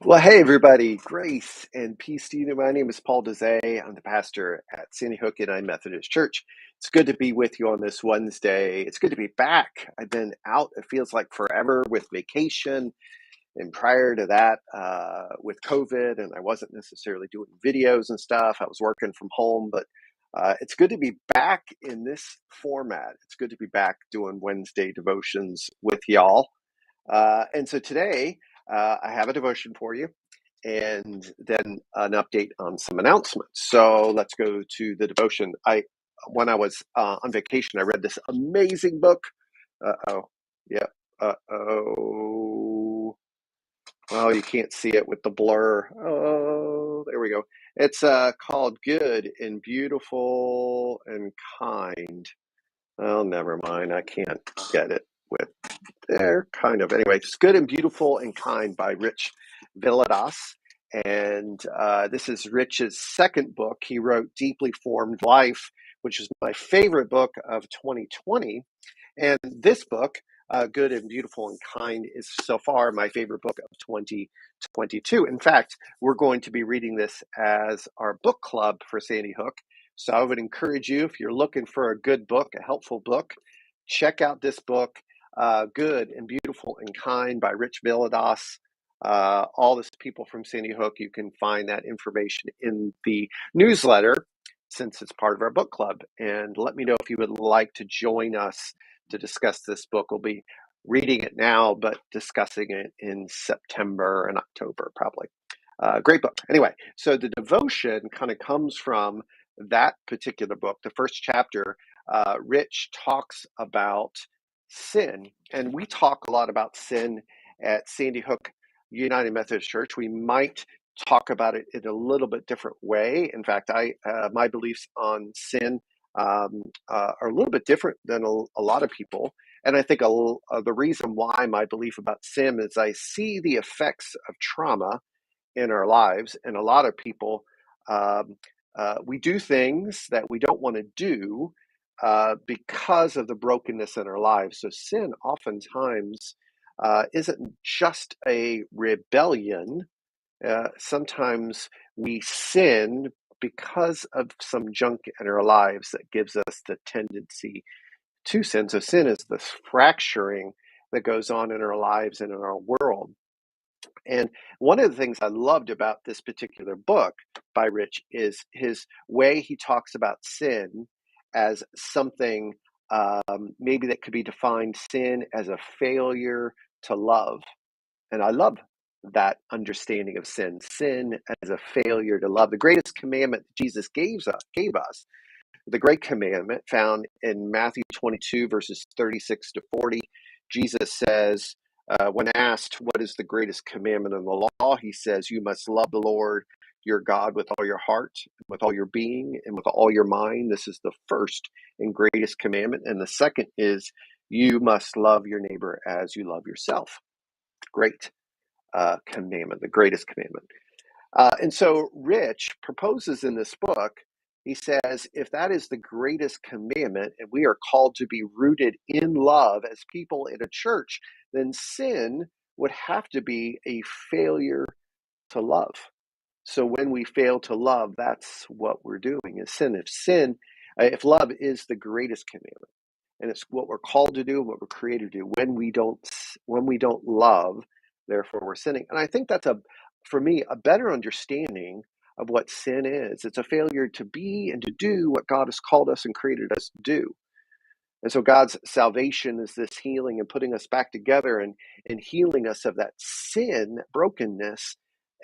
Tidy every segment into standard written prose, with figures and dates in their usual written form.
Well, hey, everybody. Grace and peace to you. My name is Paul Dezay. I'm the pastor at Sandy Hook United Methodist Church. It's good to be with you on this Wednesday. It's good to be back. I've been out, it feels like forever, with vacation. And prior to that, with COVID, and I wasn't necessarily doing videos and stuff. I was working from home, but it's good to be back in this format. It's good to be back doing Wednesday devotions with y'all. And so today, I have a devotion for you and then an update on some announcements. So let's go to the devotion. When I was on vacation, I read this amazing book. Uh-oh. Yeah. Uh-oh. Oh, you can't see it with the blur. Oh, there we go. It's called Good and Beautiful and Kind. Oh, never mind. I can't get it with there, kind of. Anyway, it's Good and Beautiful and Kind by Rich Villadas. And this is Rich's second book. He wrote Deeply Formed Life, which is my favorite book of 2020. And this book, Good and Beautiful and Kind, is so far my favorite book of 2022. In fact, we're going to be reading this as our book club for Sandy Hook. So I would encourage you, if you're looking for a good book, a helpful book, check out this book, Good and Beautiful and Kind by Rich Villadas. All this people from Sandy Hook, you can find that information in the newsletter since it's part of our book club. And let me know if you would like to join us to discuss this book. We'll be reading it now, but discussing it in September and October, probably. Great book. Anyway, so the devotion kind of comes from that particular book. The first chapter, Rich talks about sin. And we talk a lot about sin at Sandy Hook United Methodist Church. We might talk about it in a little bit different way. In fact, my beliefs on sin are a little bit different than a lot of people. And I think the reason why my belief about sin is I see the effects of trauma in our lives. And a lot of people, we do things that we don't want to do because of the brokenness in our lives. So sin oftentimes isn't just a rebellion. Sometimes we sin because of some junk in our lives that gives us the tendency to sin. So sin is this fracturing that goes on in our lives and in our world. And one of the things I loved about this particular book by Rich is his way he talks about sin as something maybe that could be defined sin as a failure to love. And I love that understanding of sin, sin as a failure to love. The greatest commandment Jesus gave us, the great commandment found in Matthew 22, verses 36 to 40, Jesus says, when asked what is the greatest commandment in the law, he says, you must love the Lord your God with all your heart, with all your being, and with all your mind. This is the first and greatest commandment. And the second is, you must love your neighbor as you love yourself. Great commandment, the greatest commandment. And so Rich proposes in this book, he says, if that is the greatest commandment and we are called to be rooted in love as people in a church, then sin would have to be a failure to love. So when we fail to love, that's what we're doing is sin. If love is the greatest commandment, and it's what we're called to do, what we're created to do, when we don't love, therefore we're sinning. And I think that's for me, a better understanding of what sin is. It's a failure to be and to do what God has called us and created us to do. And so God's salvation is this healing and putting us back together and healing us of that sin, that brokenness,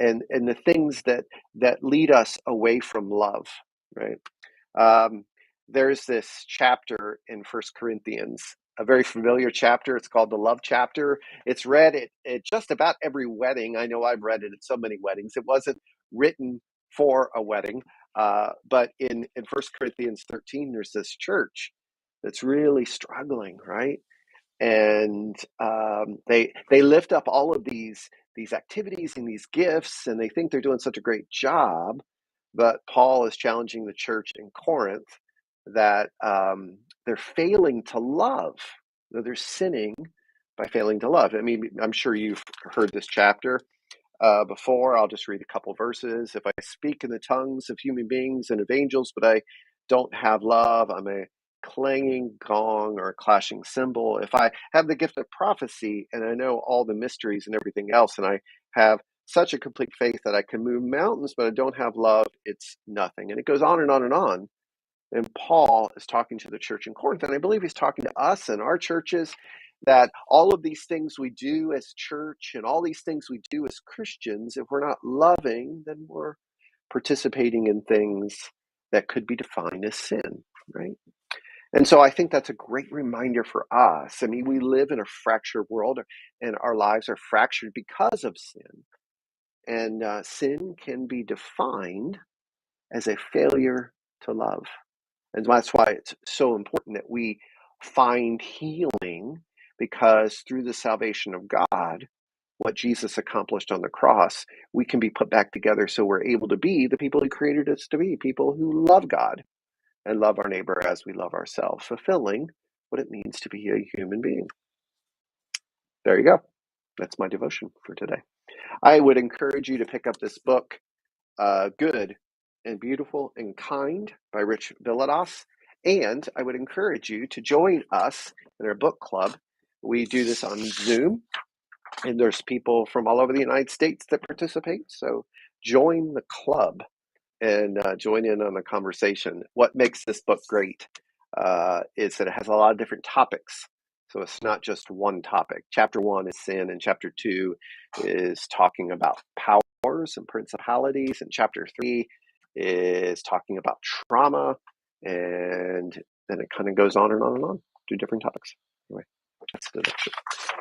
and the things that lead us away from love, right? There's this chapter in First Corinthians, a very familiar chapter. It's called the love chapter. It's read at just about every wedding. I know I've read it at so many weddings. It wasn't written for a wedding, but in First Corinthians 13, there's this church that's really struggling, right? And they lift up all of these activities and these gifts, and they think they're doing such a great job. But Paul is challenging the church in Corinth that they're failing to love. That they're sinning by failing to love. I mean, I'm sure you've heard this chapter. before. I'll just read a couple verses. If I speak in the tongues of human beings and of angels, but I don't have love, I'm a clanging gong or a clashing cymbal. If I have the gift of prophecy and I know all the mysteries and everything else, and I have such a complete faith that I can move mountains, but I don't have love, it's nothing. And it goes on and on and on. And Paul is talking to the church in Corinth, and I believe he's talking to us and our churches, that all of these things we do as church and all these things we do as Christians, if we're not loving, then we're participating in things that could be defined as sin, right? And so I think that's a great reminder for us. I mean, we live in a fractured world, and our lives are fractured because of sin. And sin can be defined as a failure to love. And that's why it's so important that we find healing, because through the salvation of God, what Jesus accomplished on the cross, we can be put back together so we're able to be the people he created us to be, people who love God and love our neighbor as we love ourselves, fulfilling what it means to be a human being. There you go. That's my devotion for today. I would encourage you to pick up this book, Good and Beautiful and Kind by Rich Villodas. And I would encourage you to join us in our book club. We do this on Zoom, and there's people from all over the United States that participate. So join the club and join in on the conversation. What makes this book great is that it has a lot of different topics. So it's not just one topic. Chapter 1 is sin, and chapter 2 is talking about powers and principalities, and chapter 3 is talking about trauma, and then it kind of goes on and on and on to different topics. Anyway, that's the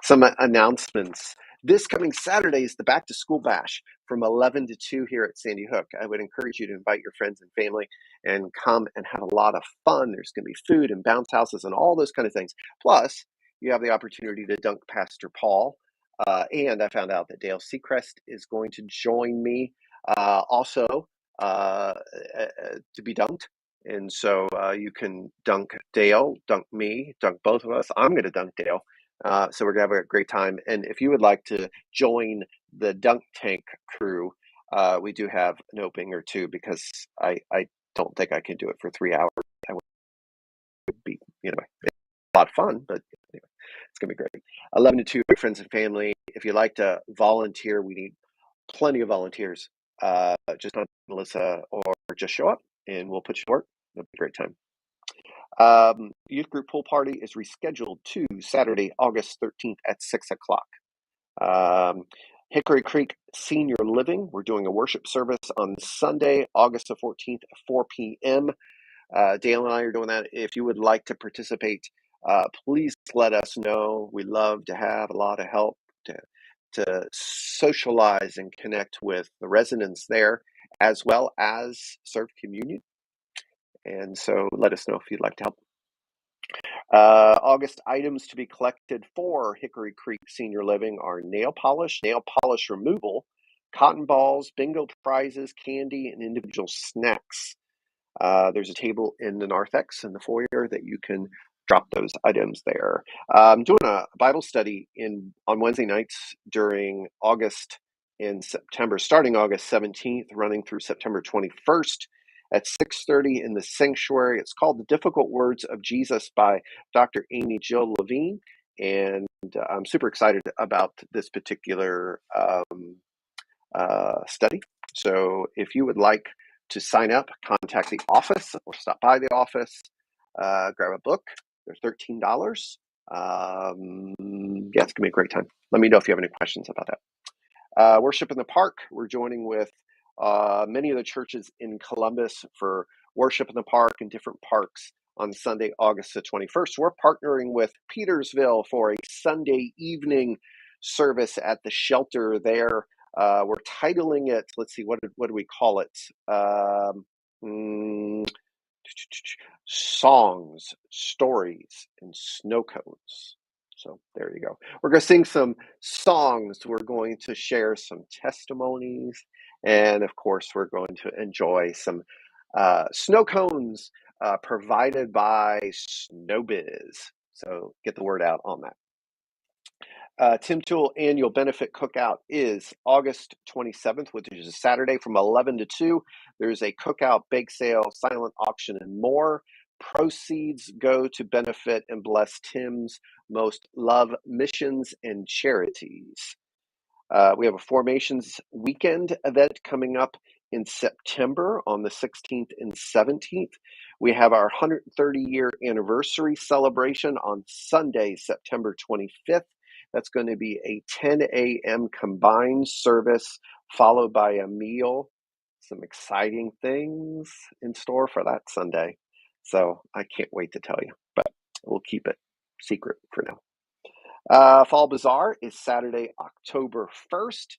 some announcements. This coming Saturday is the Back to School Bash from 11 to 2 here at Sandy Hook. I would encourage you to invite your friends and family and come and have a lot of fun. There's going to be food and bounce houses and all those kind of things. Plus, you have the opportunity to dunk Pastor Paul. And I found out that Dale Seacrest is going to join me also to be dunked. And so you can dunk Dale, dunk me, dunk both of us. I'm going to dunk Dale. So we're going to have a great time. And if you would like to join the dunk tank crew, we do have an opening or two, because I don't think I can do it for 3 hours. I would be, it's a lot of fun, but anyway, it's going to be great. 11 to 2, friends and family. If you'd like to volunteer, we need plenty of volunteers. Just not Melissa, or just show up and we'll put you to work. It'll be a great time. Youth group pool party is rescheduled to Saturday, August 13th at 6 o'clock. Hickory Creek Senior Living, we're doing a worship service on Sunday, August the 14th at 4 p.m. Dale and I are doing that. If you would like to participate, please let us know. We love to have a lot of help to socialize and connect with the residents there, as well as serve communion. And so let us know if you'd like to help. August items to be collected for Hickory Creek Senior Living are nail polish removal, cotton balls, bingo prizes, candy, and individual snacks. There's a table in the narthex in the foyer that you can drop those items there. I'm doing a Bible study on Wednesday nights during August and September, starting August 17th, running through September 21st at 6:30 in the sanctuary. It's called The Difficult Words of Jesus by Dr. Amy Jill Levine, and I'm super excited about this particular study. So if you would like to sign up, contact the office or stop by the office, grab a book. They're $13. Yeah, it's going to be a great time. Let me know if you have any questions about that. Worship in the Park. We're joining with many of the churches in Columbus for worship in the park and different parks on Sunday, August the 21st. We're partnering with Petersville for a Sunday evening service at the shelter there. We're titling it, let's see, what do we call it? Songs, Stories, and Snow Cones. So there you go. We're going to sing some songs. We're going to share some testimonies. And of course, we're going to enjoy some snow cones provided by Snowbiz. So get the word out on that. Tim Tool Annual Benefit Cookout is August 27th, which is a Saturday from 11 to 2. There's a cookout, bake sale, silent auction, and more. Proceeds go to benefit and bless Tim's most loved missions and charities. We have a Formations Weekend event coming up in September on the 16th and 17th. We have our 130-year anniversary celebration on Sunday, September 25th. That's going to be a 10 a.m. combined service followed by a meal. Some exciting things in store for that Sunday. So I can't wait to tell you, but we'll keep it secret for now. Fall Bazaar is Saturday, October 1st.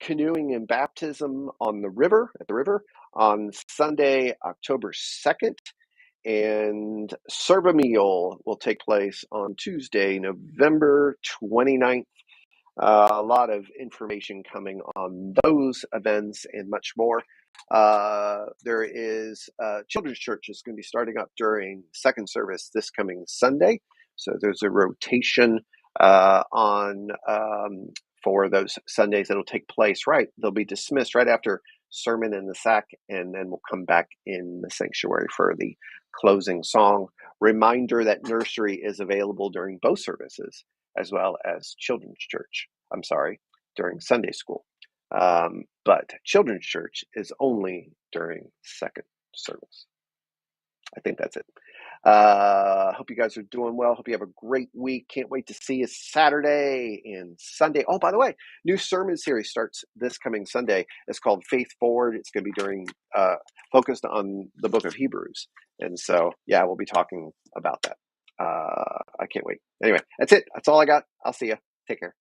Canoeing and baptism on the river, at the river, on Sunday, October 2nd. And Serve a Meal will take place on Tuesday, November 29th. A lot of information coming on those events and much more. There is Children's Church is going to be starting up during second service this coming Sunday. So there's a rotation on for those Sundays that'll take place. Right, they'll be dismissed right after sermon in the sack, and then we'll come back in the sanctuary for the closing song. Reminder that nursery is available during both services, as well as children's church. I'm sorry, during Sunday school. But children's church is only during second service. I think that's it. Hope you guys are doing well. Hope you have a great week. Can't wait to see you Saturday and Sunday. Oh, by the way, new sermon series starts this coming Sunday. It's called Faith Forward. It's going to be during focused on the book of Hebrews. And so, yeah, we'll be talking about that. I can't wait. Anyway, that's it. That's all I got. I'll see you. Take care.